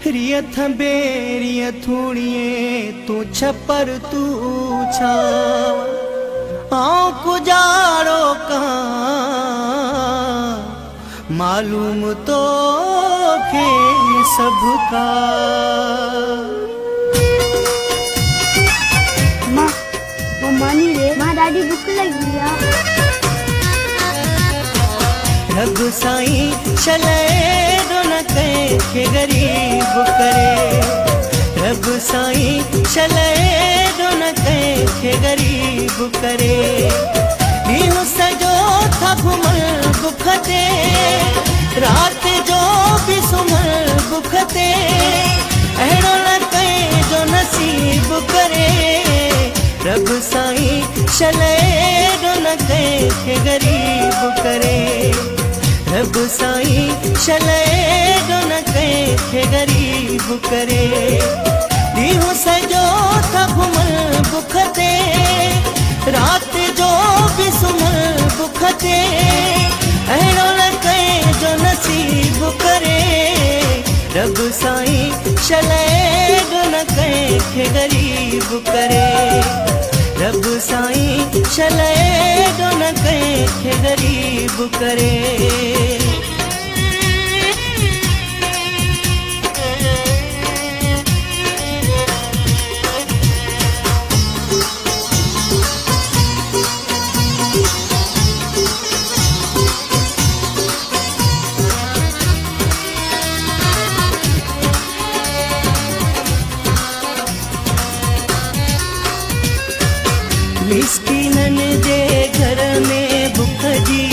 रिय थंबेरिय थूड़िए तू छपर तू छाव आऊं कुजारो कहाँ मालूम तो के सबका। माँ वो मानी रे, माँ दादी भूख लगी है। रब साईं चले दो न के गरीब करे, रब साईं चले दो न के गरीब करे। नीहू सजो था घुमल बुखते, रात जो भी सुमल बुखते, अहिड़ो न कहीं जो नसीब करे। रब साईं चले दो न के गरीब करे, रब साईं चले दो न के गरीब करे। नीहू सजो था घुमल बुखते, रात जो भी सुमल बुखते, अहिड़ो न कहीं जो नसीब करे। रब साईं चले दो न के गरीब करे, रब साईं चले दो न के गरीब करे। मिस्कीनन जे घर में भुख जी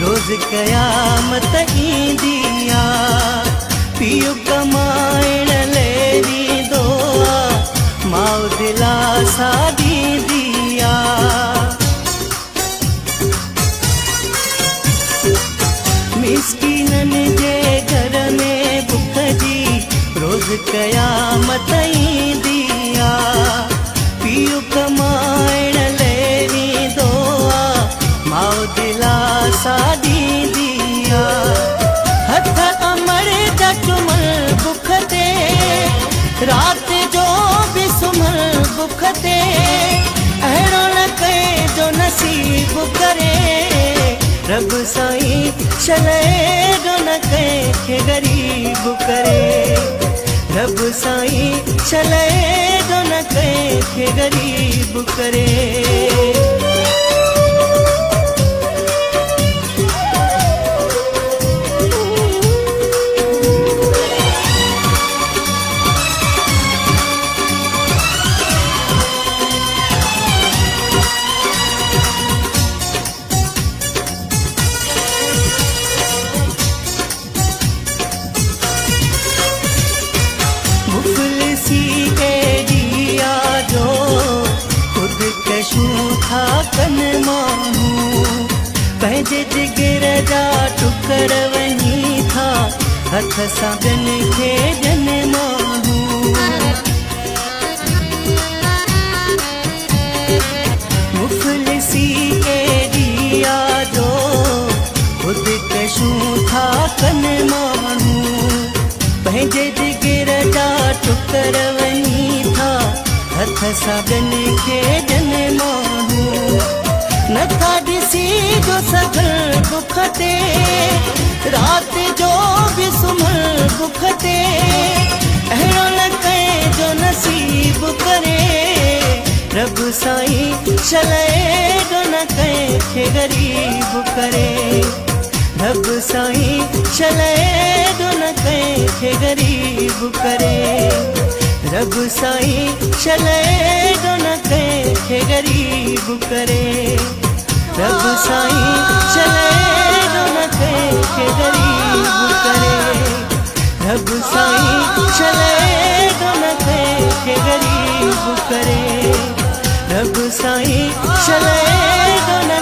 रोज क़यामत ईंदी आ। पीउ कमाइण लेरी दुआ माउ दिलासा ॾींदी आ। मिस्कीनन जे घर में भुख जी रोज क़यामत ईंदी आ। पीउ कमाइण लेरी दुआ माउ दिलासा ॾींदी आ। हथ अमर जटमल बुखते, रात जो भी सुमल बुखते, अहिड़ो न कहीं जो नसीब करे। रब साईं चले दो न के गरीब करे, रब साईं चले दो न के गरीब करे। मुफलिसी एरिया जो खुद कशू था कन मानू, पंहिंजे जिगर जा टुकर वही था हथ सां ॿियनि खे ॾियनि मानू। मुफलिसी एरिया जो खुद कशू था कन मानू, पंहिंजे जिगर जा टुकर वही था हथ सां ॿियनि खे ॾियनि माण्हू। नथा ॾिसी जो सगल बुखते, रात जो भी सुमल बुखते, अहिड़ो न कहीं जो नसीब करे। रब साईं चले दो न के गरीब करे, रब साईं चले दो न के गरीब करे। रब साईं चले दो न के गरीब करे, रब साईं चले दो न के गरीब करे। रब साईं चले दो न के गरीब करे, रब साईं चले दो न